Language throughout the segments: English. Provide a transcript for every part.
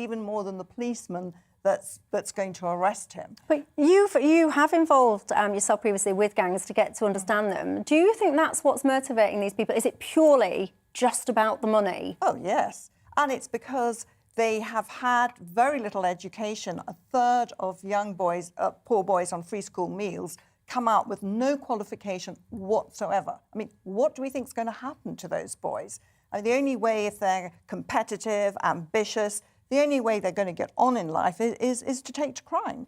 even more than the policeman that's going to arrest him. But you have involved yourself previously with gangs to get to understand them. Do you think that's what's motivating these people? Is it purely just about the money? Oh, yes. And it's because they have had very little education. A third of young boys, poor boys on free school meals, come out with no qualification whatsoever. I mean, what do we think is going to happen to those boys? I mean, the only way, if they're competitive, ambitious, the only way they're going to get on in life is to take to crime.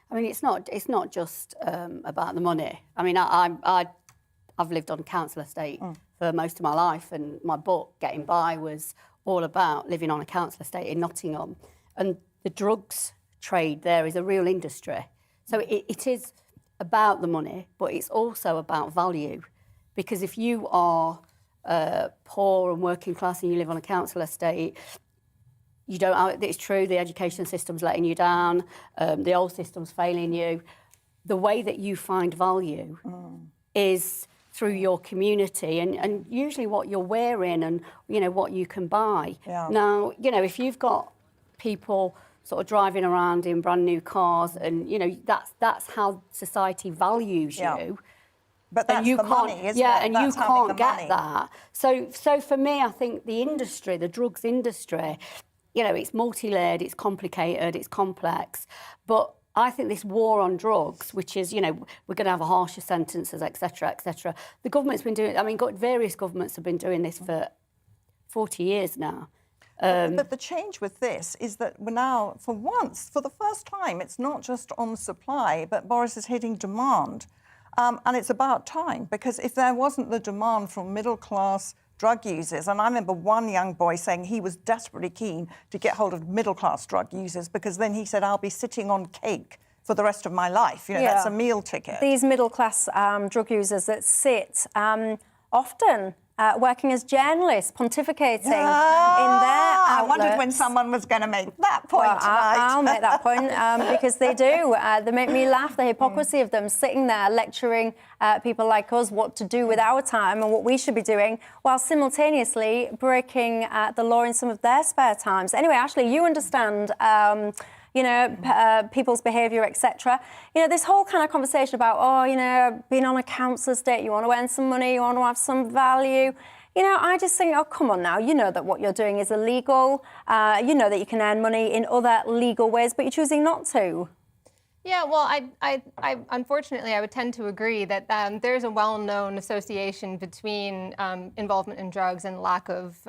I mean, it's not just about the money. I mean, I've lived on a council estate for most of my life, and my book, Getting By, was all about living on a council estate in Nottingham. And the drugs trade there is a real industry. So it is about the money, but it's also about value. Because if you are poor and working class and you live on a council estate, you don't. It's true, the education system's letting you down, the old system's failing you. The way that you find value is through your community and usually what you're wearing and, what you can buy. Yeah. Now, if you've got people sort of driving around in brand new cars and, that's how society values you. But that's the money, isn't it? Yeah, and that's you can't get money. that. So for me, I think the industry, the drugs industry, it's multi-layered, it's complicated, it's complex. But I think this war on drugs, which is, we're going to have harsher sentences, etc., the government's been doing, various governments have been doing this for 40 years now. But the change with this is that we're now, for once, for the first time, it's not just on supply, but Boris is hitting demand. And it's about time, because if there wasn't the demand from middle-class drug users, and I remember one young boy saying he was desperately keen to get hold of middle-class drug users, because then he said, I'll be sitting on cake for the rest of my life. That's a meal ticket. These middle-class drug users that sit often working as journalists, pontificating in their outlets. I wondered when someone was going to make that point tonight. I'll make that point because they do. They make me laugh, the hypocrisy of them sitting there lecturing people like us what to do with our time and what we should be doing, while simultaneously breaking the law in some of their spare times. Anyway, Ashley, you understand people's behaviour, etc. This whole kind of conversation about, being on a council estate, you want to earn some money, you want to have some value. I just think, oh, come on now, you know that what you're doing is illegal. You know that you can earn money in other legal ways, but you're choosing not to. Yeah, well, I unfortunately, I would tend to agree that there's a well-known association between involvement in drugs and lack of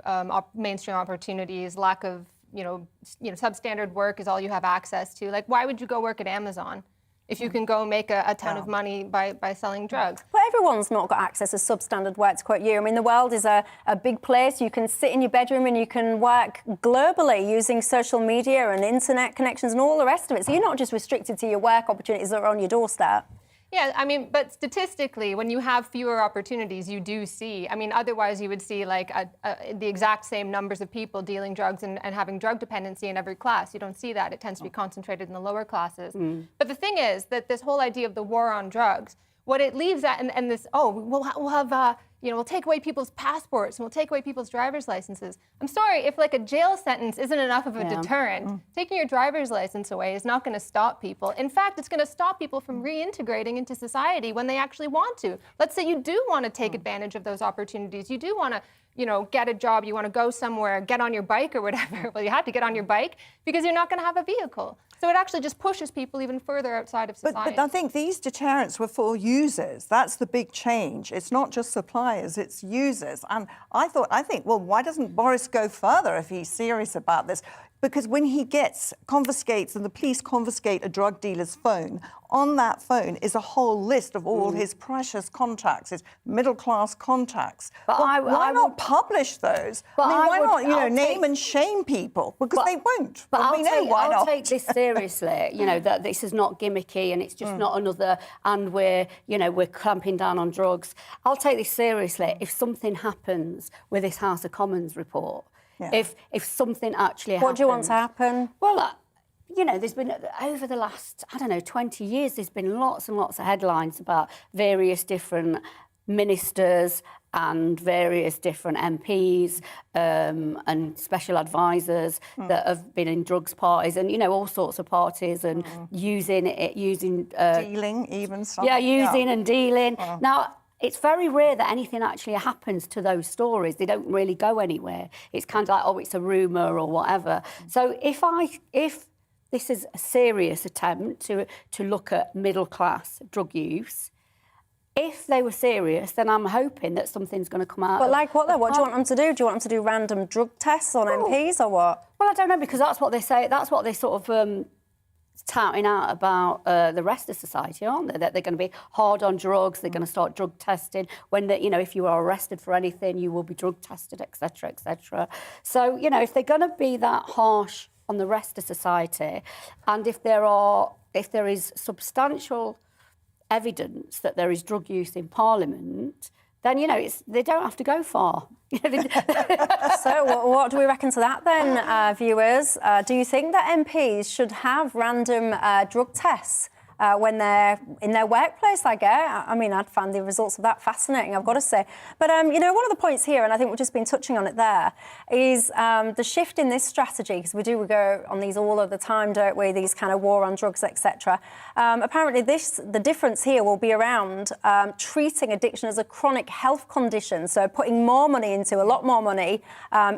mainstream opportunities, lack of substandard work is all you have access to. Like, why would you go work at Amazon if you can go make a ton of money by selling drugs? But everyone's not got access to substandard work, to quote you. I mean, the world is a big place. You can sit in your bedroom and you can work globally using social media and internet connections and all the rest of it. So you're not just restricted to your work opportunities that are on your doorstep. Yeah, but statistically, when you have fewer opportunities, you do see, otherwise you would see like the exact same numbers of people dealing drugs and having drug dependency in every class. You don't see that. It tends to be concentrated in the lower classes. But the thing is that this whole idea of the war on drugs, what it leaves at, and this, we'll have, we'll take away people's passports and we'll take away people's driver's licenses. I'm sorry, if like a jail sentence isn't enough of a deterrent, taking your driver's license away is not going to stop people. In fact, it's going to stop people from reintegrating into society when they actually want to. Let's say you do want to take advantage of those opportunities. You do want to, get a job, you want to go somewhere, get on your bike or whatever. Well, you have to get on your bike because you're not going to have a vehicle. So it actually just pushes people even further outside of society. But I think these deterrents were for users. That's the big change. It's not just suppliers, it's users. And I think, well, why doesn't Boris go further if he's serious about this? Because when he confiscates, and the police confiscate a drug dealer's phone, on that phone is a whole list of all his precious contacts, his middle-class contacts. But why not publish those? Why not, name and shame people? Because they won't. But I'll take this seriously, that this is not gimmicky and it's just not another, and we're clamping down on drugs. I'll take this seriously if something happens with this House of Commons report. Yeah. If something actually happens. What do you want to happen? Well, there's been, over the last, 20 years, there's been lots and lots of headlines about various different ministers and various different MPs and special advisors that have been in drugs parties and, you know, all sorts of parties and using Dealing even. Using and dealing. Now, it's very rare that anything actually happens to those stories. They don't really go anywhere. It's kind of like, oh, it's a rumour or whatever. So if this is a serious attempt to look at middle-class drug use, if they were serious, then I'm hoping that something's going to come out. But like what, though? What do you want them to do? Do you want them to do random drug tests on MPs or what? Well, I don't know, because that's what they say. That's what they sort of touting out about the rest of society, aren't they? That they're going to be hard on drugs. They're going to start drug testing. When you know, if you are arrested for anything, you will be drug tested, etc., etc. So, you know, if they're going to be that harsh on the rest of society, and if there is substantial evidence that there is drug use in Parliament, then, you know, they don't have to go far. So what do we reckon to that then, viewers? Do you think that MPs should have random drug tests when they're in their workplace, I guess? I mean, I'd find the results of that fascinating, I've got to say. But, you know, one of the points here, and I think we've just been touching on it there, is the shift in this strategy, because we go on these all of the time, don't we, these kind of war on drugs, etc. Apparently, the difference here will be around treating addiction as a chronic health condition, so putting more money into, a lot more money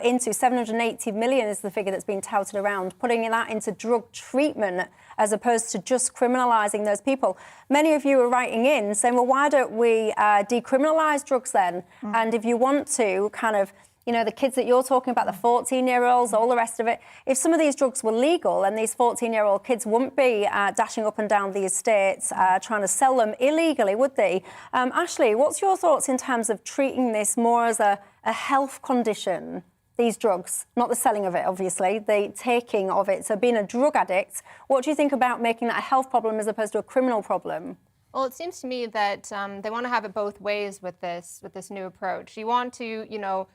into, 780 million is the figure that's been touted around, putting that into drug treatment as opposed to just criminalising those people. Many of you are writing in saying, well, why don't we decriminalise drugs then? And if you want to kind of, you know, the kids that you're talking about, the 14-year-olds, all the rest of it, if some of these drugs were legal and these 14-year-old kids wouldn't be dashing up and down the estates trying to sell them illegally, would they? Ashley, what's your thoughts in terms of treating this more as a health condition? These drugs, not the selling of it, obviously, the taking of it. So being a drug addict, what do you think about making that a health problem as opposed to a criminal problem? Well, it seems to me that they want to have it both ways with this new approach. You want to, you know,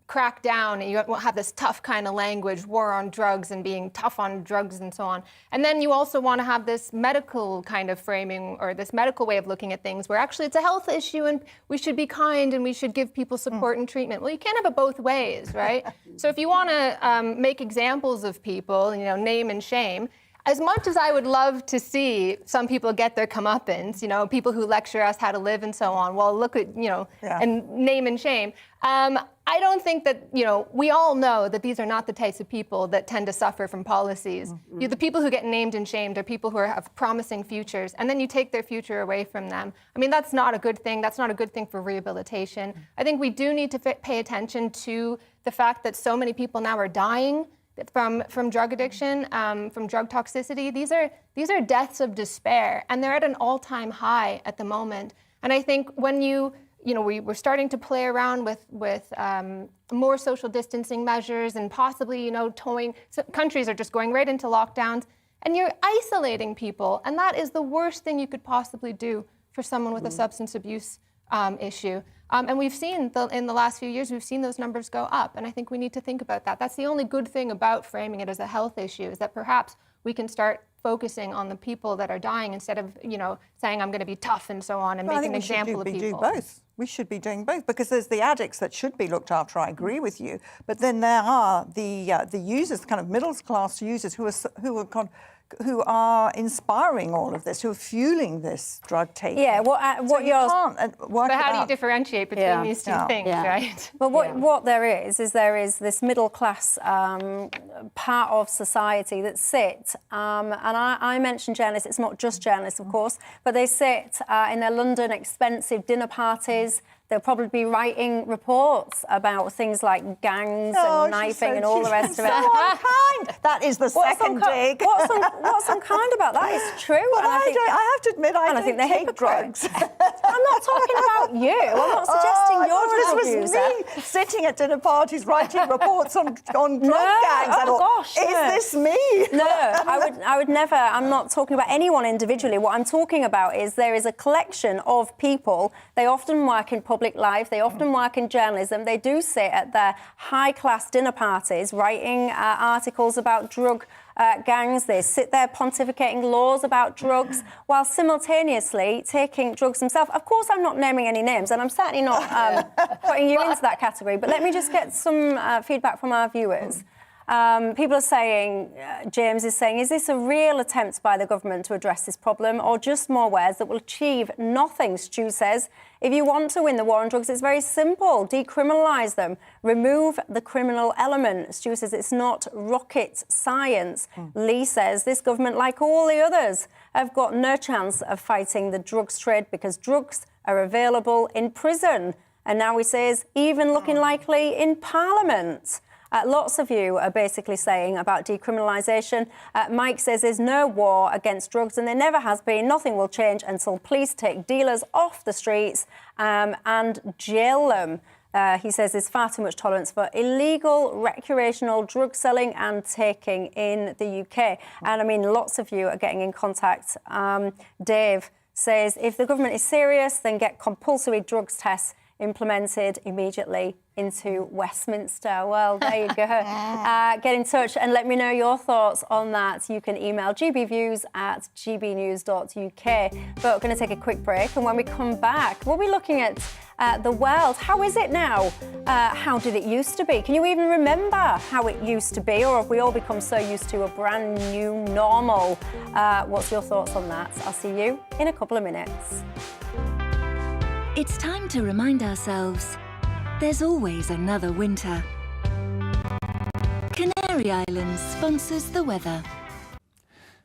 crack down and you have this tough kind of language, war on drugs and being tough on drugs and so on. And then you also want to have this medical kind of framing or this medical way of looking at things where actually it's a health issue and we should be kind and we should give people support and treatment. Well, you can't have it both ways, right? So if you want to make examples of people, you know, name and shame, as much as I would love to see some people get their comeuppance, you know, people who lecture us how to live and so on, well, look at, you know, and name and shame. I don't think that, you know, we all know that these are not the types of people that tend to suffer from policies. The people who get named and shamed are people who have promising futures, and then you take their future away from them. I mean, that's not a good thing. That's not a good thing for rehabilitation. I think we do need to pay attention to the fact that so many people now are dying from drug addiction, from drug toxicity. These are deaths of despair, and they're at an all-time high at the moment. And I think when you know, we're starting to play around with more social distancing measures and possibly, you know, countries are just going right into lockdowns, and you're isolating people, and that is the worst thing you could possibly do for someone with a substance abuse issue. And we've seen in the last few years, we've seen those numbers go up. And I think we need to think about that. That's the only good thing about framing it as a health issue, is that perhaps we can start focusing on the people that are dying instead of, you know, saying I'm going to be tough and so on and make an example of people. Do both. We should be doing both, because there's the addicts that should be looked after. I agree with you, but then there are the users, kind of middle class users who are inspiring all of this, who are fueling this drug taking. Yeah, what yours. But how do you differentiate between these two things, right? But what there is this middle class part of society that sit, and I mentioned journalists. It's not just journalists, of course, but they sit in their London expensive dinner parties. They'll probably be writing reports about things like gangs and knifing and all the rest of it. So unkind. That is the second dig. What's unkind about that? It's true. But I have to admit, I think they take drugs. I'm not talking about you. I'm not suggesting you're this was me sitting at dinner parties writing reports on drug gangs. Is this me? No, I would never. I'm not talking about anyone individually. What I'm talking about is there is a collection of people. They often work in public life. They often work in journalism. They do sit at their high-class dinner parties writing articles about drug gangs. They sit there pontificating laws about drugs while simultaneously taking drugs themselves. Of course, I'm not naming any names, and I'm certainly not putting you into that category, but let me just get some feedback from our viewers. People are saying, James is saying, is this a real attempt by the government to address this problem or just more words that will achieve nothing? Stu says, if you want to win the war on drugs, it's very simple. Decriminalise them. Remove the criminal element. Stu says it's not rocket science. Lee says this government, like all the others, have got no chance of fighting the drugs trade because drugs are available in prison. And now he says even looking likely in Parliament. Lots of you are basically saying about decriminalisation. Mike says there's no war against drugs and there never has been. Nothing will change until police take dealers off the streets and jail them. He says there's far too much tolerance for illegal recreational drug selling and taking in the UK. And I mean, lots of you are getting in contact. Dave says if the government is serious, then get compulsory drugs tests implemented immediately into Westminster. Well, there you go. Get in touch and let me know your thoughts on that. You can email gbviews@gbnews.uk. But we're going to take a quick break, and when we come back, we'll be looking at the world. How is it now? How did it used to be? Can you even remember how it used to be, or have we all become so used to a brand new normal? What's your thoughts on that? I'll see you in a couple of minutes. It's time to remind ourselves there's always another winter. Canary Islands sponsors the weather.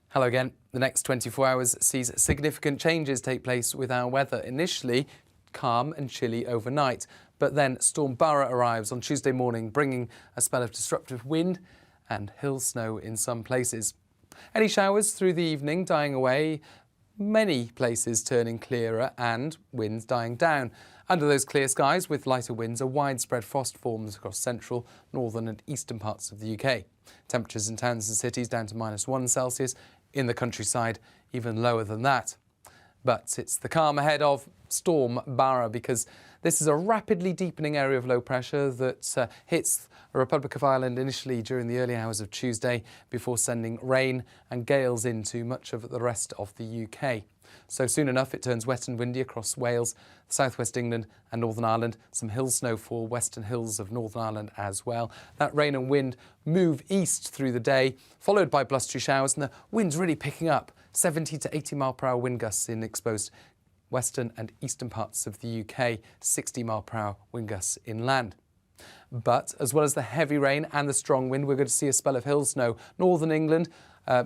Hello again. The next 24 hours sees significant changes take place with our weather. Initially, calm and chilly overnight, but then Storm Barra arrives on Tuesday morning, bringing a spell of disruptive wind and hill snow in some places. Any showers through the evening dying away, many places turning clearer and winds dying down. Under those clear skies with lighter winds, a widespread frost forms across central, northern and eastern parts of the UK. Temperatures in towns and cities down to -1 Celsius, in the countryside even lower than that. But it's the calm ahead of Storm Barra, because this is a rapidly deepening area of low pressure that hits the Republic of Ireland initially during the early hours of Tuesday before sending rain and gales into much of the rest of the UK. So soon enough it turns wet and windy across Wales, southwest England and Northern Ireland. Some hill snowfall, western hills of Northern Ireland as well. That rain and wind move east through the day, followed by blustery showers, and the wind's really picking up. 70 to 80 mile per hour wind gusts in exposed western and eastern parts of the UK, 60 mile per hour wind gusts inland. But as well as the heavy rain and the strong wind, we're going to see a spell of hill snow. Northern England,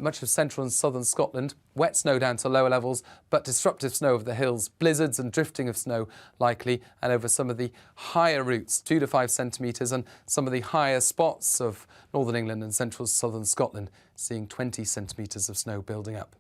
much of central and southern Scotland, wet snow down to lower levels, but disruptive snow over the hills, blizzards and drifting of snow likely, and over some of the higher routes, 2 to 5 centimetres, and some of the higher spots of Northern England and central southern Scotland, seeing 20 centimetres of snow building up.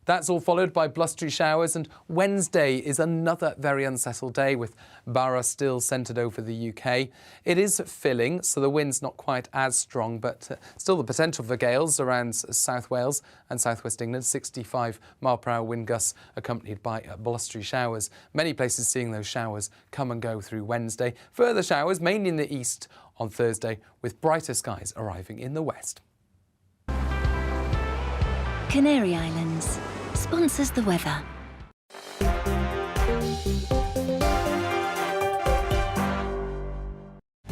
That's all followed by blustery showers, and Wednesday is another very unsettled day with Barra still centred over the UK. It is filling, so the wind's not quite as strong, but still the potential for gales around South Wales and southwest England, 65 mile per hour wind gusts accompanied by blustery showers. Many places seeing those showers come and go through Wednesday. Further showers, mainly in the east on Thursday, with brighter skies arriving in the west. Canary Islands sponsors the weather.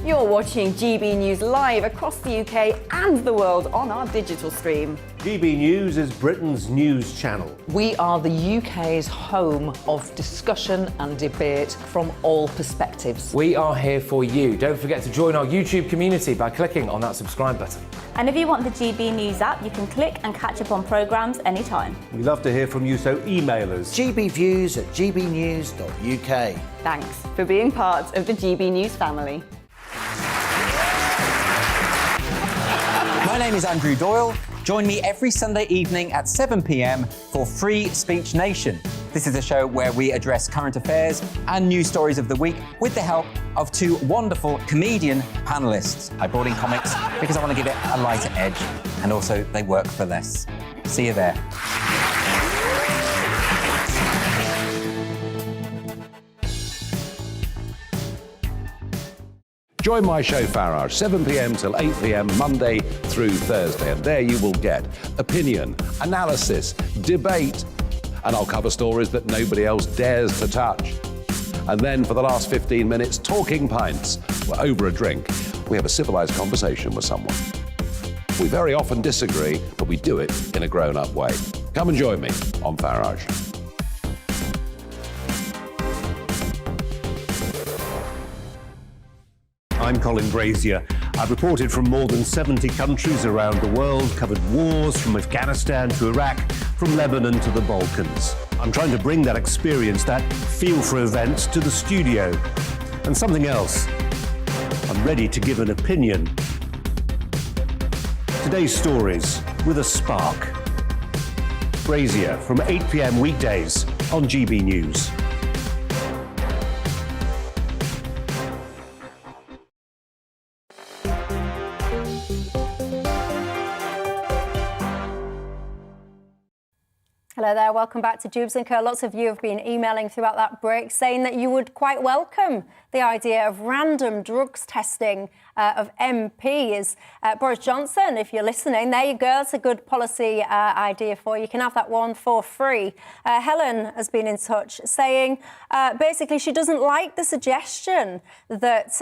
You're watching GB News live across the UK and the world on our digital stream. GB News is Britain's news channel. We are the UK's home of discussion and debate from all perspectives. We are here for you. Don't forget to join our YouTube community by clicking on that subscribe button. And if you want the GB News app, you can click and catch up on programmes anytime. We love to hear from you, so email us. gbviews@gbnews.uk. Thanks for being part of the GB News family. My name is Andrew Doyle. Join me every Sunday evening at 7 p.m. for Free Speech Nation. This is a show where we address current affairs and news stories of the week with the help of two wonderful comedian panellists. I brought in comics because I want to give it a lighter edge, and also they work for less. See you there. Join my show Farage, 7 p.m. till 8 p.m. Monday through Thursday, and there you will get opinion, analysis, debate, and I'll cover stories that nobody else dares to touch. And then for the last 15 minutes, talking pints. We're over a drink. We have a civilised conversation with someone. We very often disagree, but we do it in a grown-up way. Come and join me on Farage. I'm Colin Brazier. I've reported from more than 70 countries around the world, covered wars from Afghanistan to Iraq, from Lebanon to the Balkans. I'm trying to bring that experience, that feel for events, to the studio. And something else. I'm ready to give an opinion. Today's stories with a spark. Brazier from 8 p.m. weekdays on GB News. Hello there, welcome back to Dewbs & Co. Lots of you have been emailing throughout that break saying that you would quite welcome the idea of random drugs testing of MPs. Boris Johnson, if you're listening, there you go. It's a good policy idea for you. You can have that one for free. Helen has been in touch saying basically she doesn't like the suggestion that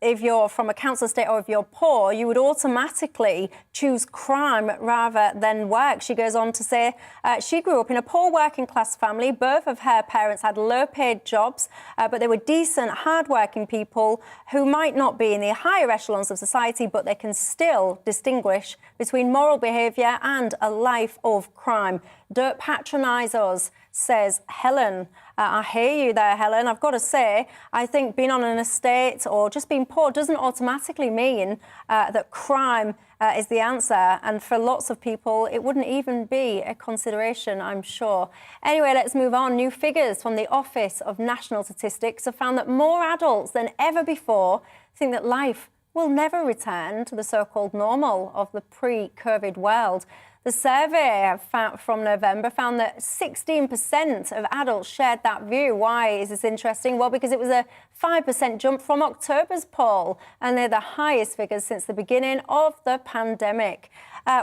if you're from a council estate or if you're poor, you would automatically choose crime rather than work. She goes on to say she grew up in a poor working class family. Both of her parents had low paid jobs, but they were decent, hard-working people who might not be in the higher echelons of society, but they can still distinguish between moral behaviour and a life of crime. Don't patronise us, says Helen. I hear you there, Helen. I've got to say, I think being on an estate or just being poor doesn't automatically mean that crime is the answer. And for lots of people, it wouldn't even be a consideration, I'm sure. Anyway, let's move on. New figures from the Office of National Statistics have found that more adults than ever before think that life will never return to the so-called normal of the pre-COVID world. The survey from November found that 16% of adults shared that view. Why is this interesting? Well, because it was a 5% jump from October's poll, and they're the highest figures since the beginning of the pandemic.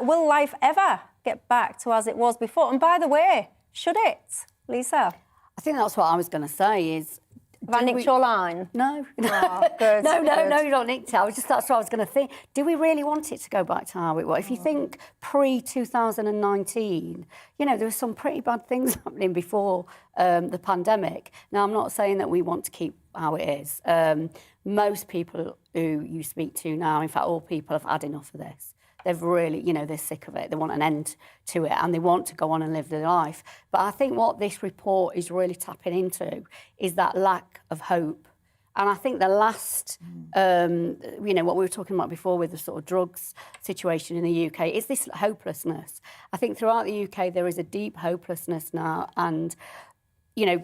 Will life ever get back to as it was before? And by the way, should it? Lisa? I think that's what I was going to say is... Have I nicked your line? No. Oh, good, no, good. you don't nicked it. That's what I was going to think. Do we really want it to go back to how it was? If you think pre-2019, you know, there were some pretty bad things happening before the pandemic. Now, I'm not saying that we want to keep how it is. Most people who you speak to now, in fact, all people have had enough of this. They've really, you know, they're sick of it. They want an end to it and they want to go on and live their life. But I think what this report is really tapping into is that lack of hope. And I think the last, you know, what we were talking about before with the sort of drugs situation in the UK, is this hopelessness. I think throughout the UK there is a deep hopelessness now and, you know,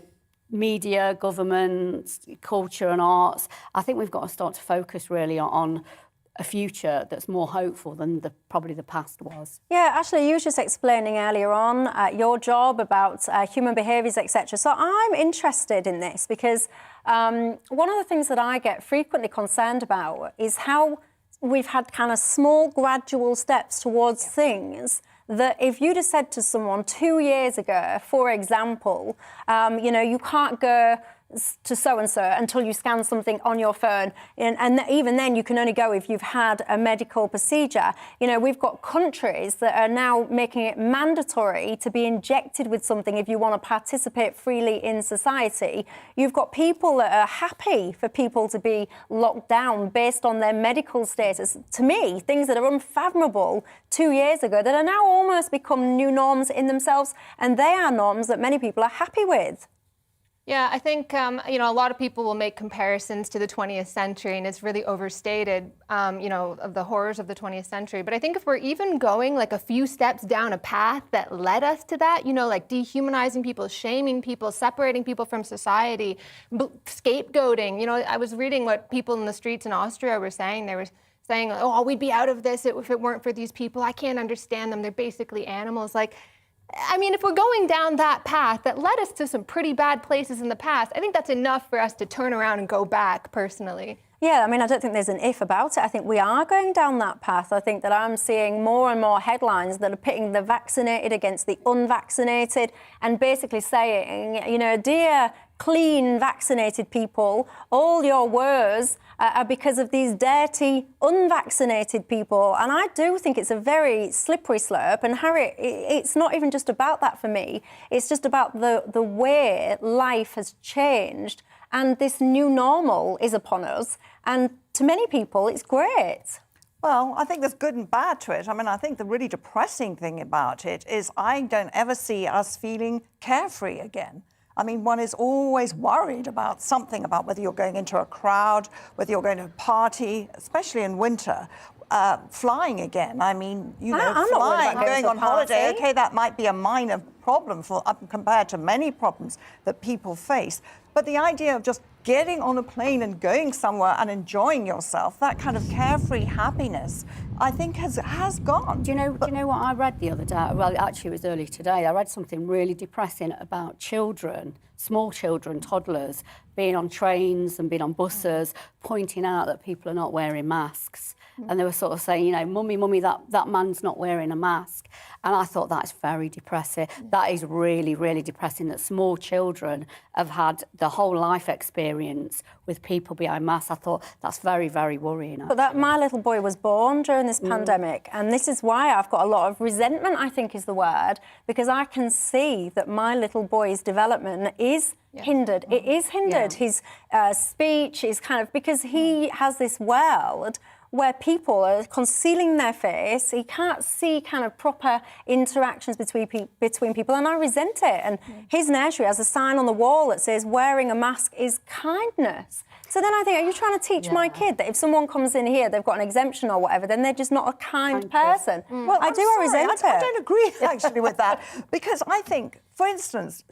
media, government, culture and arts, I think we've got to start to focus really on a future that's more hopeful than probably the past was. Yeah, actually, you were just explaining earlier on your job about human behaviours, etc. So I'm interested in this because one of the things that I get frequently concerned about is how we've had kind of small, gradual steps towards things that if you'd have said to someone 2 years ago, for example, you know, you can't go to so-and-so until you scan something on your phone. And even then, you can only go if you've had a medical procedure. You know, we've got countries that are now making it mandatory to be injected with something if you want to participate freely in society. You've got people that are happy for people to be locked down based on their medical status. To me, things that are unfathomable 2 years ago that are now almost become new norms in themselves, and they are norms that many people are happy with. Yeah, I think, you know, a lot of people will make comparisons to the 20th century, and it's really overstated, you know, of the horrors of the 20th century. But I think if we're even going like a few steps down a path that led us to that, you know, like dehumanizing people, shaming people, separating people from society, scapegoating. You know, I was reading what people in the streets in Austria were saying. They were saying, oh, we'd be out of this if it weren't for these people. I can't understand them. They're basically animals. Like, I mean, if we're going down that path that led us to some pretty bad places in the past, I think that's enough for us to turn around and go back, personally. Yeah, I mean, I don't think there's an if about it. I think we are going down that path. I think that I'm seeing more and more headlines that are pitting the vaccinated against the unvaccinated and basically saying, you know, dear clean vaccinated people, all your woes are because of these dirty unvaccinated people. And I do think it's a very slippery slope. And Harry, it's not even just about that for me. It's just about the way life has changed. And this new normal is upon us. And to many people, it's great. Well, I think there's good and bad to it. I mean, I think the really depressing thing about it is I don't ever see us feeling carefree again. I mean, one is always worried about something, about whether you're going into a crowd, whether you're going to a party, especially in winter. Flying again. I mean, you know, I'm flying, not going on holiday, okay, that might be a minor problem compared to many problems that people face. But the idea of just getting on a plane and going somewhere and enjoying yourself, that kind of carefree happiness, I think has gone. Do you know what I read the other day? Well, actually, it was early today. I read something really depressing about children, small children, toddlers, being on trains and being on buses, pointing out that people are not wearing masks. And they were sort of saying, you know, mummy, that man's not wearing a mask. And I thought that's very depressing. That is really, really depressing that small children have had the whole life experience with people behind masks. I thought that's very, very worrying. Actually. But my little boy was born during this pandemic. And this is why I've got a lot of resentment, I think is the word, because I can see that my little boy's development is hindered. It is hindered. His speech is kind of, because he has this world where people are concealing their face. He can't see kind of proper interactions between people, and I resent it. And his nursery has a sign on the wall that says wearing a mask is kindness. So then I think, are you trying to teach my kid that if someone comes in here, they've got an exemption or whatever, then they're just not a kind person? Well, I resent it. I don't agree actually with that, because I think, for instance,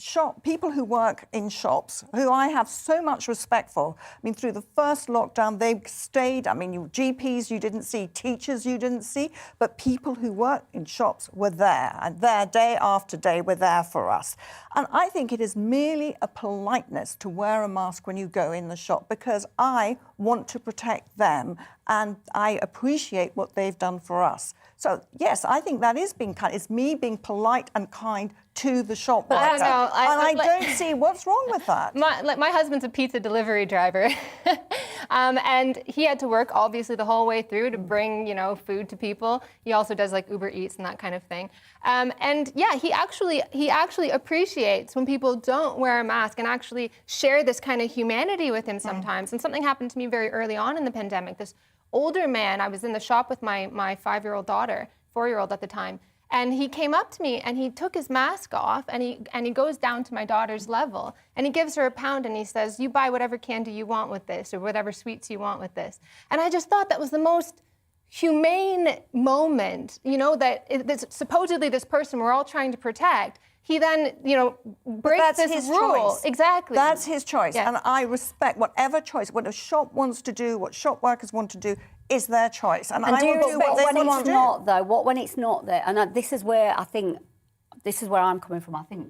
people who work in shops, who I have so much respect for. I mean, through the first lockdown, they stayed. I mean, GPs you didn't see, teachers you didn't see, but people who work in shops were there, and there day after day were there for us. And I think it is merely a politeness to wear a mask when you go in the shop, because I want to protect them and I appreciate what they've done for us. So, yes, I think that is being kind. It's me being polite and kind to the shop worker. I don't see what's wrong with that. My husband's a pizza delivery driver. And he had to work, obviously, the whole way through to bring, you know, food to people. He also does, like, Uber Eats and that kind of thing. And, yeah, he actually appreciates when people don't wear a mask and actually share this kind of humanity with him sometimes. And something happened to me very early on in the pandemic. This older man, I was in the shop with my 5-year-old daughter, 4-year-old at the time, and he came up to me and he took his mask off and he goes down to my daughter's level and he gives her £1 and he says, "You buy whatever candy you want with this or whatever sweets you want with this." And I just thought that was the most humane moment, you know, that supposedly this person we're all trying to protect, he then, you know, breaks this rule. Choice. Exactly. That's his choice. Yeah. And I respect whatever choice, what a shop wants to do, what shop workers want to do, is their choice. And I will do what they want to do. When it's not there, and this is where I think, this is where I'm coming from. I think,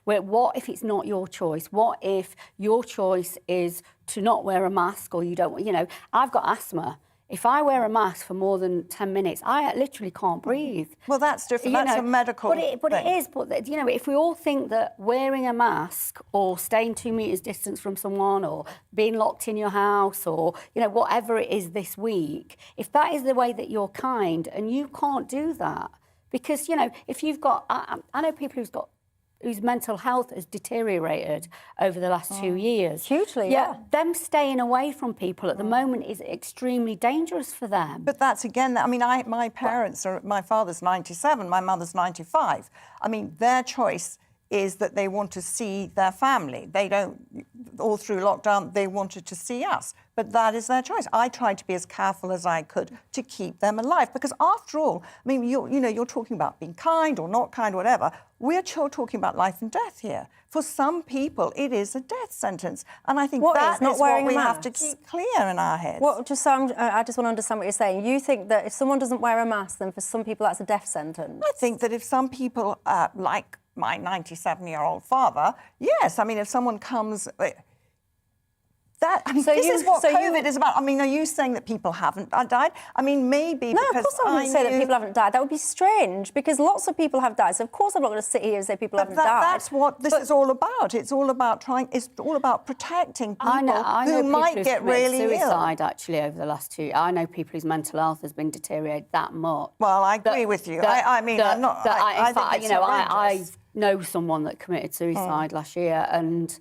what if it's not your choice? What if your choice is to not wear a mask or you don't, you know, I've got asthma. If I wear a mask for more than 10 minutes, I literally can't breathe. Well, that's different. That's a medical thing. But it is. But, you know, if we all think that wearing a mask or staying 2 meters distance from someone or being locked in your house or, you know, whatever it is this week, if that is the way that you're kind and you can't do that, because, you know, if you've got, I know people whose mental health has deteriorated over the last 2 years. Hugely, yeah. Them staying away from people at the moment is extremely dangerous for them. But that's, again, I mean, my parents are, my father's 97, my mother's 95. I mean, their choice is that they want to see their family. They don't, all through lockdown, they wanted to see us. But that is their choice. I tried to be as careful as I could to keep them alive. Because after all, I mean, you're talking about being kind or not kind, whatever. We're talking about life and death here. For some people, it is a death sentence. And I think that is what we have to keep clear in our heads. Well, I just want to understand what you're saying. You think that if someone doesn't wear a mask, then for some people that's a death sentence? I think that if some people, like my 97-year-old father, yes. I mean, if someone comes... This is what COVID is about. I mean, are you saying that people haven't died? I mean, maybe no, because of course I wouldn't say that people haven't died. That would be strange because lots of people have died. So of course I'm not going to sit here and say people haven't died. That's what this is all about. It's all about it's all about protecting people I know who might get really suicide ill. actually over the last 2 years. I know people whose mental health has been deteriorated that much. Well, I agree with you. I mean, I'm not. I think it's I know someone that committed suicide last year, and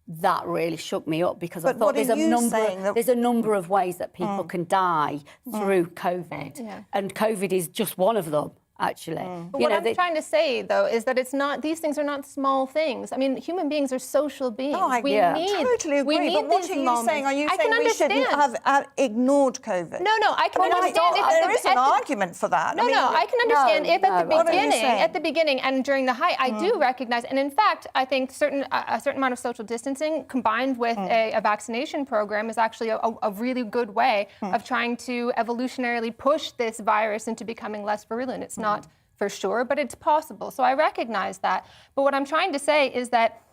that really shook me up because I thought there's a number of ways that people can die through COVID, and COVID is just one of them. Actually, But what I'm trying to say, though, is that these things are not small things. I mean, human beings are social beings. I totally agree. But what are you saying? Are you saying we shouldn't have ignored COVID? No, I can understand. There is an argument for that. No, I can understand if at the beginning and during the height, I do recognize, and in fact, I think a certain amount of social distancing combined with a vaccination program is actually a really good way of trying to evolutionarily push this virus into becoming less virulent. It's not for sure, but it's possible. So I recognize that. But what I'm trying to say is that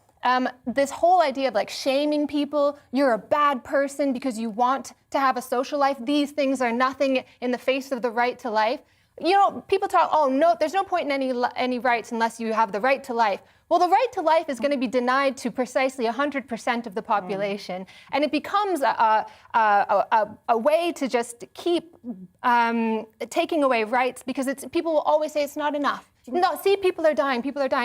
this whole idea of like shaming people, you're a bad person because you want to have a social life, these things are nothing in the face of the right to life. You know, people talk, oh no, there's no point in any rights unless you have the right to life. Well, the right to life is going to be denied to precisely 100% of the population, and it becomes a way to just keep taking away rights because people will always say it's not enough. No, see, people are dying,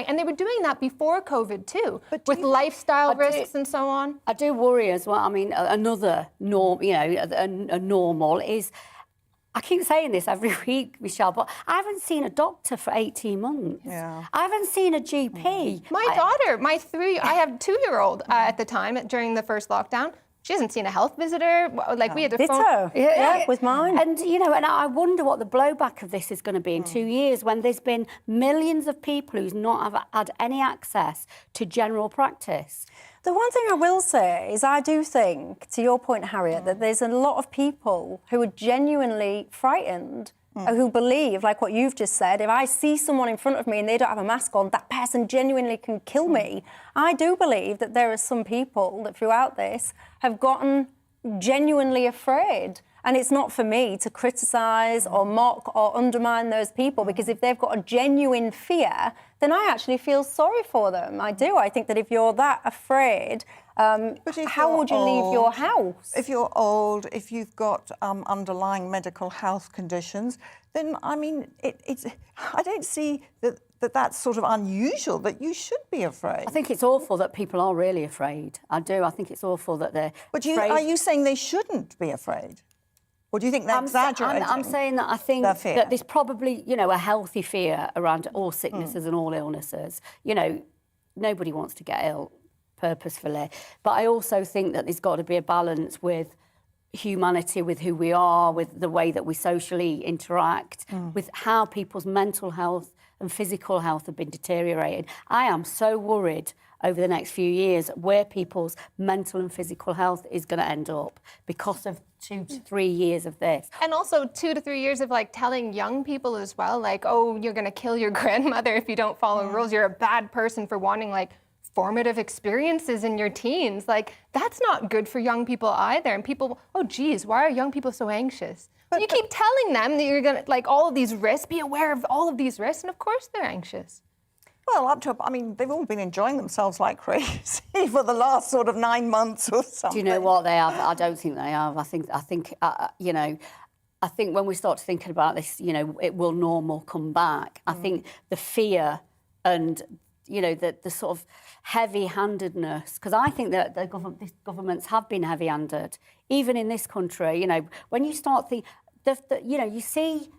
and they were doing that before COVID too, with lifestyle risks and so on. I do worry as well. I mean, another norm, a normal is. I keep saying this every week, Michelle, but I haven't seen a doctor for 18 months. Yeah. I haven't seen a GP. My daughter, I have a 2-year-old at the time during the first lockdown. She hasn't seen a health visitor. Like we had a phone. Yeah, with mine. And and I wonder what the blowback of this is going to be in 2 years when there's been millions of people who's not have had any access to general practice. The one thing I will say is I do think, to your point, Harriet, that there's a lot of people who are genuinely frightened, who believe, like what you've just said, if I see someone in front of me and they don't have a mask on, that person genuinely can kill me. I do believe that there are some people that throughout this have gotten genuinely afraid. And it's not for me to criticise or mock or undermine those people because if they've got a genuine fear, then I actually feel sorry for them. I do. I think that if you're that afraid, how would you leave your house? If you're old, if you've got underlying medical health conditions, then, I mean, I don't see that's sort of unusual, that you should be afraid. I think it's awful that people are really afraid. I do. I think it's awful that they're afraid. Are you saying they shouldn't be afraid? Or do you think they're exaggerating? I'm saying that I think that there's probably, a healthy fear around all sicknesses and all illnesses. Nobody wants to get ill purposefully. But I also think that there's got to be a balance with humanity, with who we are, with the way that we socially interact, with how people's mental health and physical health have been deteriorated. I am so worried over the next few years where people's mental and physical health is going to end up because of 2 to 3 years of this. And also 2 to 3 years of telling young people as well, oh, you're going to kill your grandmother if you don't follow rules. You're a bad person for wanting formative experiences in your teens. That's not good for young people either. And people, oh geez, why are young people so anxious? You keep telling them that you're going to, all of these risks, be aware of all of these risks, and of course they're anxious. Well, they've all been enjoying themselves like crazy for the last sort of 9 months or something. Do you know what they have? I don't think they have. I think when we start thinking about this, it will normal come back. I think the fear and, the sort of heavy-handedness, because I think that these governments have been heavy-handed, even in this country. When you start thinking, you see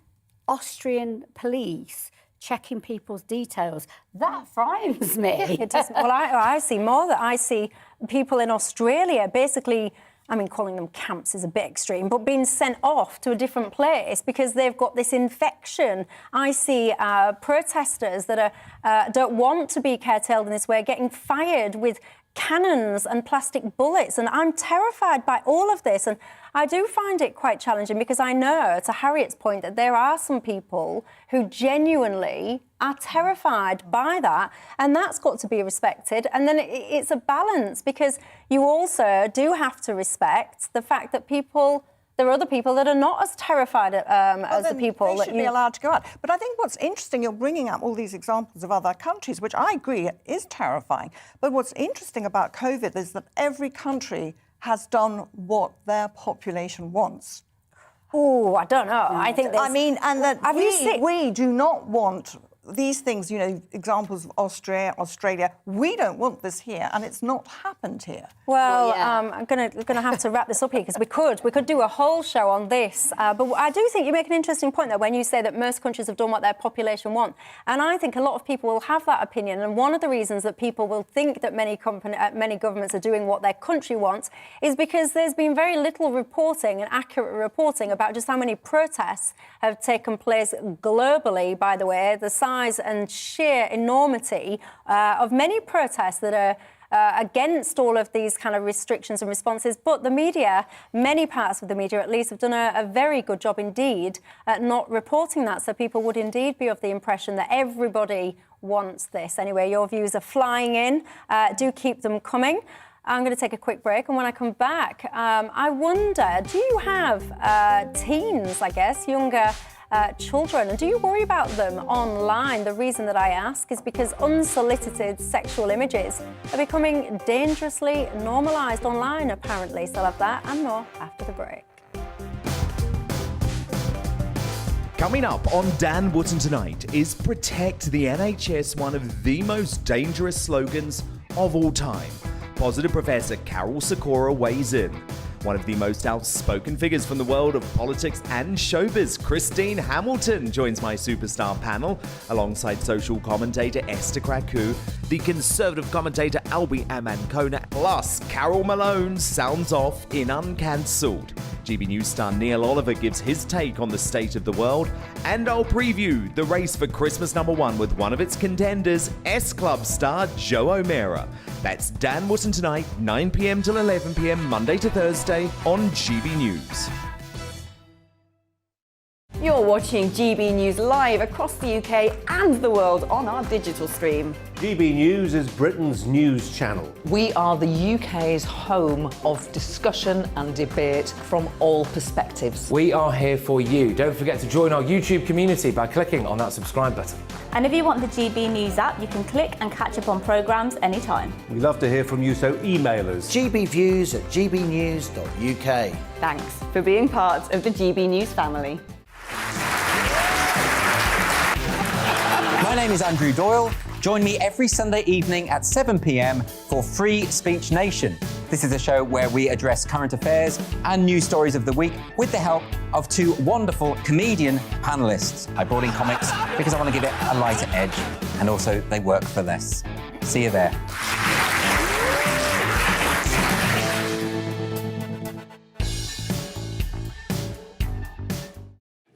Austrian police checking people's details. That frightens me. It does. Well, I see more that I see people in Australia basically, calling them camps is a bit extreme, but being sent off to a different place because they've got this infection. I see protesters that don't want to be curtailed in this way getting fired with cannons and plastic bullets. And I'm terrified by all of this. And I do find it quite challenging because I know, to Harriet's point, that there are some people who genuinely are terrified by that. And that's got to be respected. And then it's a balance, because you also do have to respect the fact that there are other people that are not as terrified as the people that should be allowed to go out. But I think what's interesting, you're bringing up all these examples of other countries, which I agree is terrifying. But what's interesting about COVID is that every country has done what their population wants. Oh, I don't know. I think I mean, and that we do not want these things, you know, examples of Australia, we don't want this here, and it's not happened here. Well, I'm gonna have to wrap this up here, because we could do a whole show on this. But I do think you make an interesting point there when you say that most countries have done what their population want, and I think a lot of people will have that opinion. And one of the reasons that people will think that many governments are doing what their country wants is because there's been very little reporting and accurate reporting about just how many protests have taken place globally. By the way, the size and sheer enormity of many protests that are against all of these kind of restrictions and responses. But the media, many parts of the media at least, have done a very good job indeed at not reporting that. So people would indeed be of the impression that everybody wants this. Anyway, your views are flying in. Do keep them coming. I'm going to take a quick break, and when I come back, I wonder, do you have teens, I guess, younger children, and do you worry about them online? The reason that I ask is because unsolicited sexual images are becoming dangerously normalised online, apparently. So I'll have that and more after the break. Coming up on Dan Wootton Tonight is Protect the NHS, one of the most dangerous slogans of all time. Positive Professor Carol Sikora weighs in. One of the most outspoken figures from the world of politics and showbiz, Christine Hamilton, joins my superstar panel alongside social commentator Esther Kraku, the conservative commentator Albie Amankona, plus Carol Malone sounds off in Uncancelled. GB News star Neil Oliver gives his take on the state of the world, and I'll preview the race for Christmas #1 with one of its contenders, S-Club star Joe O'Meara. That's Dan Wootton Tonight, 9 p.m. till 11 p.m. Monday to Thursday on GB News. You're watching GB News live across the UK and the world on our digital stream. GB News is Britain's news channel. We are the UK's home of discussion and debate from all perspectives. We are here for you. Don't forget to join our YouTube community by clicking on that subscribe button. And if you want the GB News app, you can click and catch up on programmes anytime. We love to hear from you, so email us. gbviews@gbnews.uk. Thanks for being part of the GB News family. My name is Andrew Doyle. Join me every Sunday evening at 7 p.m. for Free Speech Nation. This is a show where we address current affairs and news stories of the week with the help of two wonderful comedian panellists. I brought in comics because I want to give it a lighter edge, and also they work for less. See you there.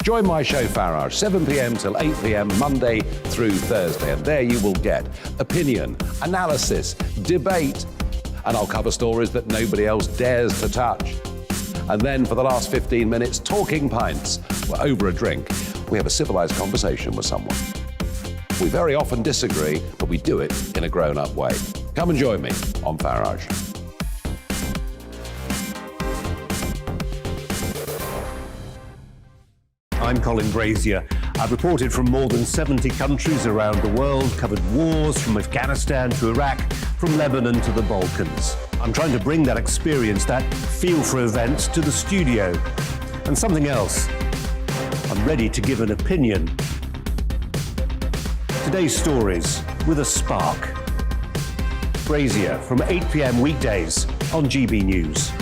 Join my show Farage, 7 p.m. till 8 p.m. Monday through Thursday, and there you will get opinion, analysis, debate, and I'll cover stories that nobody else dares to touch. And then for the last 15 minutes, Talking Pints. We're over a drink. We have a civilised conversation with someone. We very often disagree, but we do it in a grown-up way. Come and join me on Farage. I'm Colin Brazier. I've reported from more than 70 countries around the world, covered wars from Afghanistan to Iraq, from Lebanon to the Balkans. I'm trying to bring that experience, that feel for events, to the studio. And something else. I'm ready to give an opinion. Today's stories with a spark. Brazier from 8 p.m. weekdays on GB News.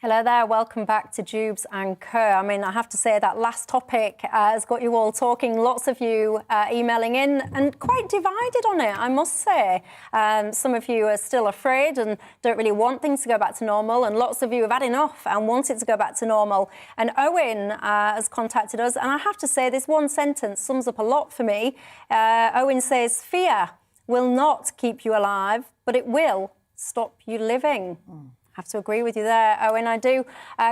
Hello there, welcome back to Dewbs and Co. I mean, I have to say that last topic has got you all talking, lots of you emailing in and quite divided on it, I must say. Some of you are still afraid and don't really want things to go back to normal, and lots of you have had enough and want it to go back to normal. And Owen has contacted us, and I have to say this one sentence sums up a lot for me. Owen says, fear will not keep you alive, but it will stop you living. Have to agree with you there, Owen, I do.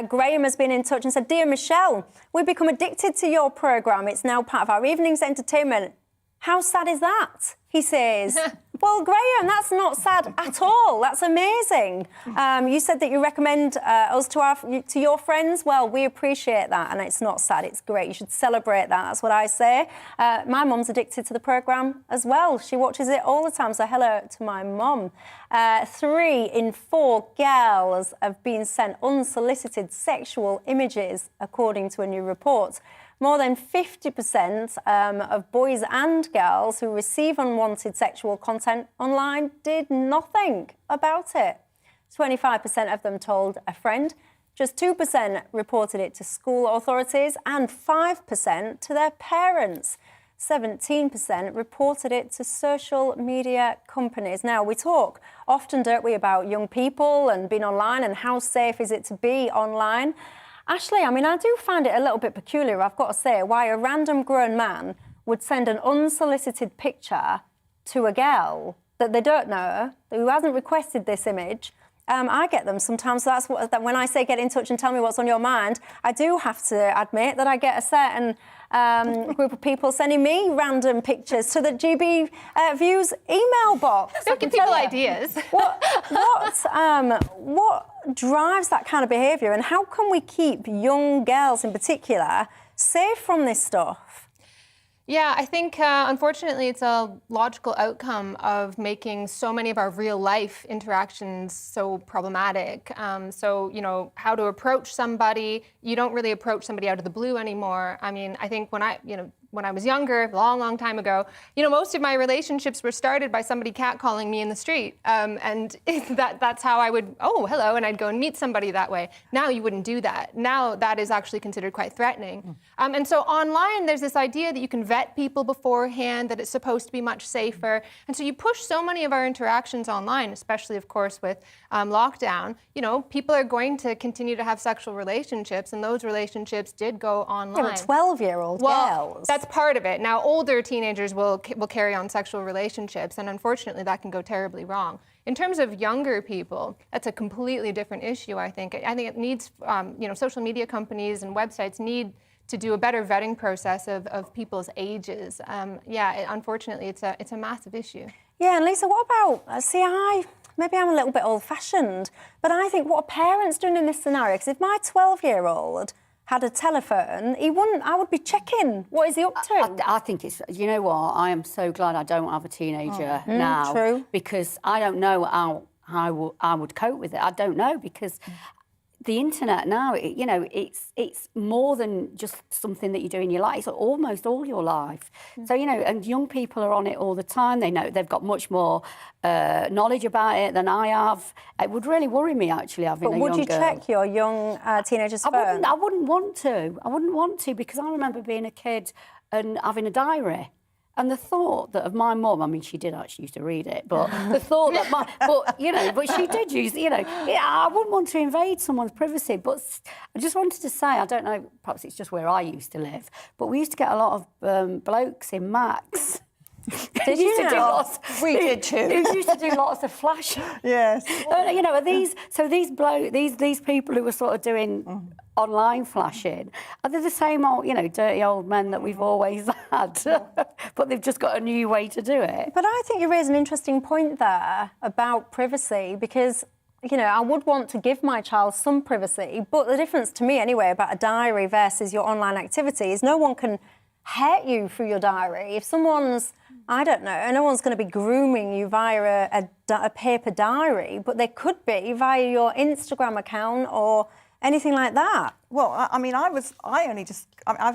Graham has been in touch and said, Dear Michelle, we've become addicted to your programme. It's now part of our evening's entertainment. How sad is that? He says. Well, Graham, that's not sad at all. That's amazing. You said that you recommend us to your friends. Well, we appreciate that, and it's not sad. It's great. You should celebrate that. That's what I say. My mum's addicted to the programme as well. She watches it all the time, so hello to my mum. 3 in 4 girls have been sent unsolicited sexual images, according to a new report. More than 50% of boys and girls who receive unwanted sexual content online did nothing about it. 25% of them told a friend, just 2% reported it to school authorities, and 5% to their parents. 17% reported it to social media companies. Now, we talk often, don't we, about young people and being online and how safe is it to be online. Ashley, I mean, I do find it a little bit peculiar, I've got to say, why a random grown man would send an unsolicited picture to a girl that they don't know, who hasn't requested this image. I get them sometimes, so that's that when I say get in touch and tell me what's on your mind, I do have to admit that I get a certain group of people sending me random pictures to the GB Views email box. Don't give people ideas. What drives that kind of behaviour, and how can we keep young girls in particular safe from this stuff? Yeah, I think, unfortunately, it's a logical outcome of making so many of our real life interactions so problematic. So, you know, how to approach somebody. You don't really approach somebody out of the blue anymore. I mean, I think when I was younger, a long time ago, you know, most of my relationships were started by somebody catcalling me in the street. And that's how I would, oh, hello, and I'd go and meet somebody that way. Now you wouldn't do that. Now that is actually considered quite threatening. And so online, there's this idea that you can vet people beforehand, that it's supposed to be much safer. And so you push so many of our interactions online, especially, of course, with lockdown. You know, people are going to continue to have sexual relationships, and those relationships did go online. Yeah, but 12-year-old girls. That's part of it. Now, older teenagers will carry on sexual relationships, and unfortunately, that can go terribly wrong. In terms of younger people, that's a completely different issue, I think. I think it needs, you know, social media companies and websites need to do a better vetting process of people's ages. Unfortunately, it's a massive issue. Yeah, and Lisa, what about, maybe I'm a little bit old-fashioned, but I think what are parents doing in this scenario? Because if my 12-year-old had a telephone, I would be checking. What is he up to? I think it's, you know what, I am so glad I don't have a teenager now. True. Because I don't know how I would cope with it. I don't know, because the internet now, you know, it's more than just something that you do in your life. It's almost all your life. So, you know, and young people are on it all the time. They know they've got much more knowledge about it than I have. It would really worry me, actually, having a young girl. But would you check your young teenager's phone? I wouldn't want to. I wouldn't want to, because I remember being a kid and having a diary. And the thought that of my mum, I mean, she did actually used to read it, but the thought that but she did use, you know, I wouldn't want to invade someone's privacy. But I just wanted to say, I don't know, perhaps it's just where I used to live, but we used to get a lot of blokes in Max. Did you know? We did too. Who used to do lots of flashing. Yes. You know, these people who were sort of doing online flashing, are they the same old, you know, dirty old men that we've always had? But they've just got a new way to do it. But I think you raise an interesting point there about privacy, because, you know, I would want to give my child some privacy, but the difference to me anyway about a diary versus your online activity is no one can hurt you through your diary. If someone's, I don't know, no one's going to be grooming you via a paper diary, but they could be via your Instagram account or anything like that? Well, I mean,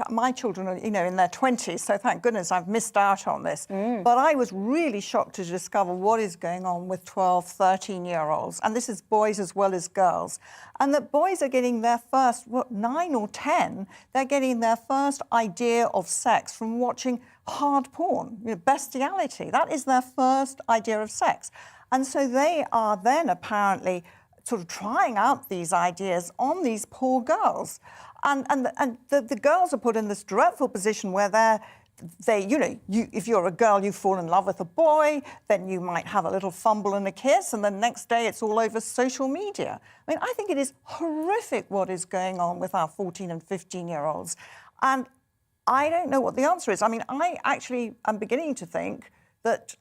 my children are, in their 20s, so thank goodness I've missed out on this. But I was really shocked to discover what is going on with 12, 13-year-olds, and this is boys as well as girls, and that boys are getting their first, 9 or 10, they're getting their first idea of sex from watching hard porn, bestiality. That is their first idea of sex. And so they are then apparently sort of trying out these ideas on these poor girls. And the girls are put in this dreadful position where if you're a girl, you fall in love with a boy, then you might have a little fumble and a kiss, and the next day it's all over social media. I mean, I think it is horrific what is going on with our 14 and 15-year-olds. And I don't know what the answer is. I mean, I actually am beginning to think that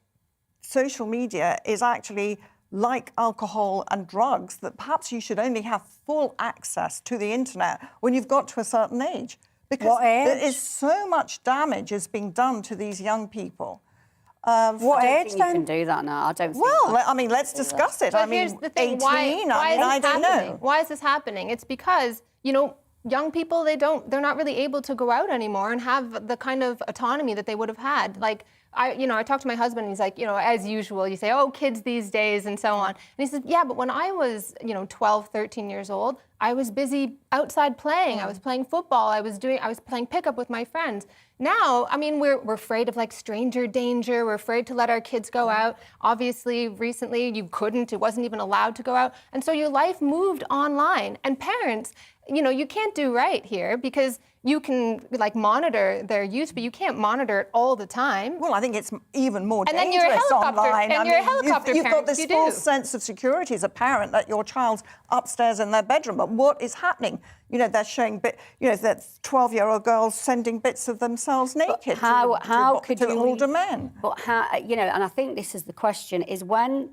social media is actually like alcohol and drugs, that perhaps you should only have full access to the internet when you've got to a certain age. Because there is so much damage is being done to these young people. What age then? You can do that now. I don't think. Well, I mean, let's discuss it. But I mean, here's the thing. 18, I don't know. Why is this happening? It's because, young people, they're not really able to go out anymore and have the kind of autonomy that they would have had. Like, I talked to my husband, and he's like, as usual, you say, oh, kids these days and so on. And he said, yeah, but when I was, 12, 13 years old, I was busy outside playing. I was playing football. I was playing pickup with my friends. Now, I mean, we're afraid of like stranger danger. We're afraid to let our kids go out. Obviously, recently you couldn't. It wasn't even allowed to go out. And so your life moved online. And parents, you can't do right here because you can monitor their use, but you can't monitor it all the time. Well, I think it's even more and dangerous then you're a helicopter, online. And you're a helicopter you've got parent, this false sense of security as a parent that your child's upstairs in their bedroom. But what is happening? They're showing that 12-year-old girls sending bits of themselves naked to older men. But how, and I think this is the question, is when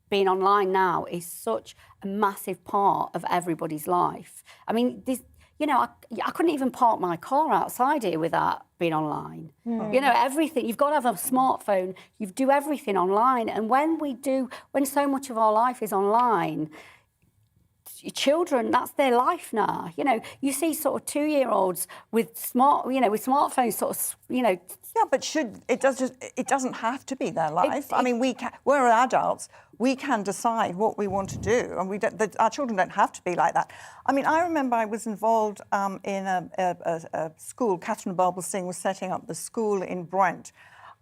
being online now is such a massive part of everybody's life. I mean, this, I couldn't even park my car outside here without being online. Everything, you've got to have a smartphone, you do everything online. And when so much of our life is online, children, that's their life now. You see sort of 2-year-olds with smartphones Yeah, but it doesn't have to be their life. I mean, we're adults. We can decide what we want to do, and our children don't have to be like that. I mean, I remember I was involved in a school. Catherine Bulbel-Singh was setting up the school in Brent,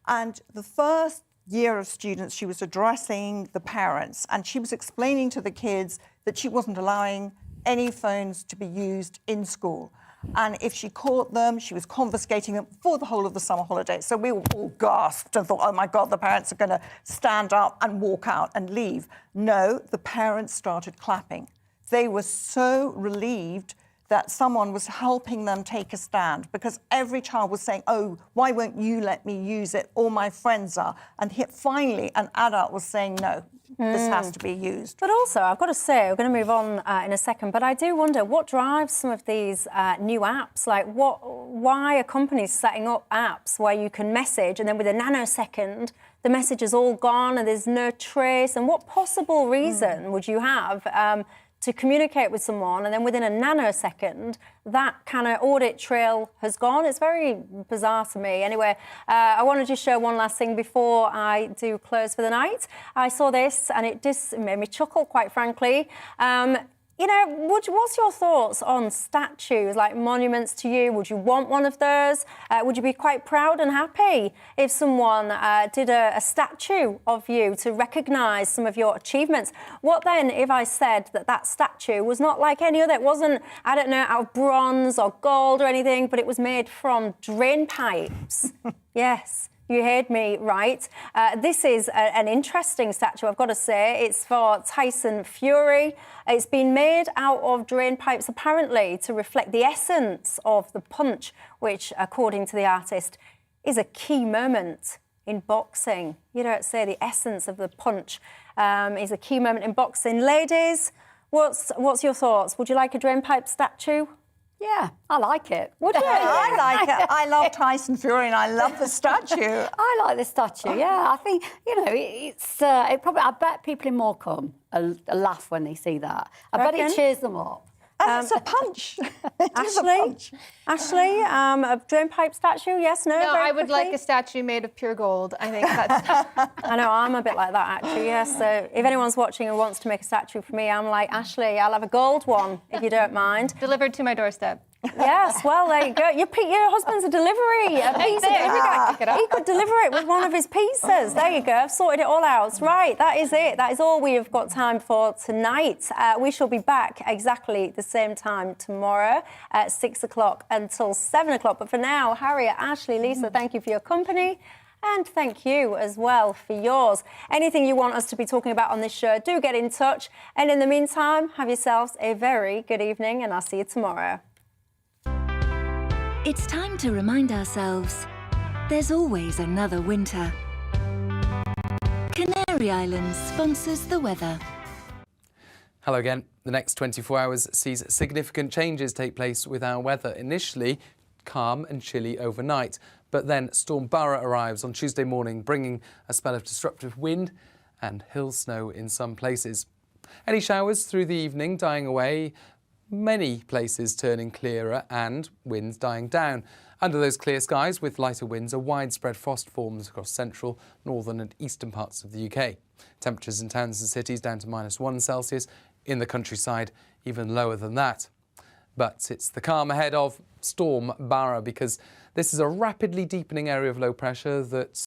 and the first year of students, she was addressing the parents, and she was explaining to the kids that she wasn't allowing any phones to be used in school. And if she caught them, she was confiscating them for the whole of the summer holidays. So we all gasped and thought, oh my God, the parents are going to stand up and walk out and leave. No, the parents started clapping. They were so relieved that someone was helping them take a stand, because every child was saying, oh, why won't you let me use it? All my friends are. And finally, an adult was saying, no, this has to be used. But also, I've got to say, we're going to move on in a second, but I do wonder what drives some of these new apps? Like, why are companies setting up apps where you can message and then with a nanosecond, the message is all gone and there's no trace? And what possible reason would you have to communicate with someone and then within a nanosecond, that kind of audit trail has gone? It's very bizarre to me. Anyway, I want to just show one last thing before I do close for the night. I saw this and it just made me chuckle, quite frankly. What's your thoughts on statues, like monuments to you? Would you want one of those? Would you be quite proud and happy if someone did a statue of you to recognise some of your achievements? What then if I said that statue was not like any other? It wasn't, I don't know, out of bronze or gold or anything, but it was made from drain pipes. Yes. You heard me right. This is an interesting statue, I've got to say. It's for Tyson Fury. It's been made out of drain pipes, apparently, to reflect the essence of the punch, which, according to the artist, is a key moment in boxing. You don't say the essence of the punch is a key moment in boxing. Ladies, what's your thoughts? Would you like a drain pipe statue? Yeah, I like it. Would you? I like it. I love Tyson Fury and I love the statue. I like the statue, yeah. I think, I bet people in Morecambe will laugh when they see that. I bet it cheers them up. It's a punch. It is a punch. Ashley, a drain pipe statue, yes, no? No, very I would quickly? like a statue made of pure gold. I think that's... I know, I'm a bit like that, actually, yes. So if anyone's watching and wants to make a statue for me, I'm like, Ashley, I'll have a gold one, if you don't mind. Delivered to my doorstep. Yes, well, there you go. Your husband's a delivery. A piece he could deliver it with one of his pizzas. There you go. I've sorted it all out. Right, that is it. That is all we have got time for tonight. We shall be back exactly the same time tomorrow at 6 o'clock until 7 o'clock. But for now, Harriet, Ashley, Lisa, thank you for your company. And thank you as well for yours. Anything you want us to be talking about on this show, do get in touch. And in the meantime, have yourselves a very good evening, and I'll see you tomorrow. It's time to remind ourselves there's always another winter. Canary Islands sponsors the weather. Hello again. The next 24 hours sees significant changes take place with our weather. Initially, calm and chilly overnight, but then Storm Barra arrives on Tuesday morning, bringing a spell of disruptive wind and hill snow in some places. Any showers through the evening dying away, many places turning clearer and winds dying down. Under those clear skies with lighter winds, a widespread frost forms across central, northern and eastern parts of the UK. Temperatures in towns and cities down to -1 Celsius, in the countryside even lower than that. But it's the calm ahead of Storm Barra, because this is a rapidly deepening area of low pressure that